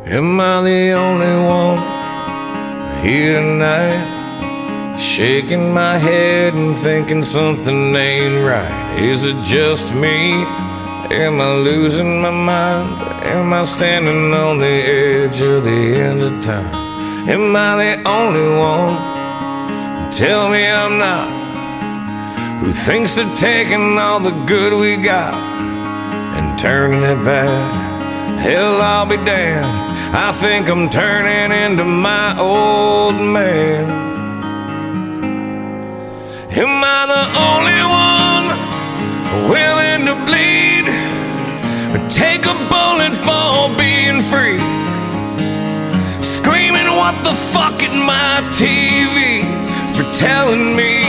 Am I the only one here tonight, shaking my head and thinking something ain't right? Is it just me? Am I losing my mind? Am I standing on the edge of the end of time? Am I the only one? Tell me I'm not. Who thinks of taking all the good we got and turning it bad? Hell, I'll be damned. I think I'm turning into my old man. Am I the only one willing to bleed or take a bullet for being free? Screaming what the fuck at my TV for telling me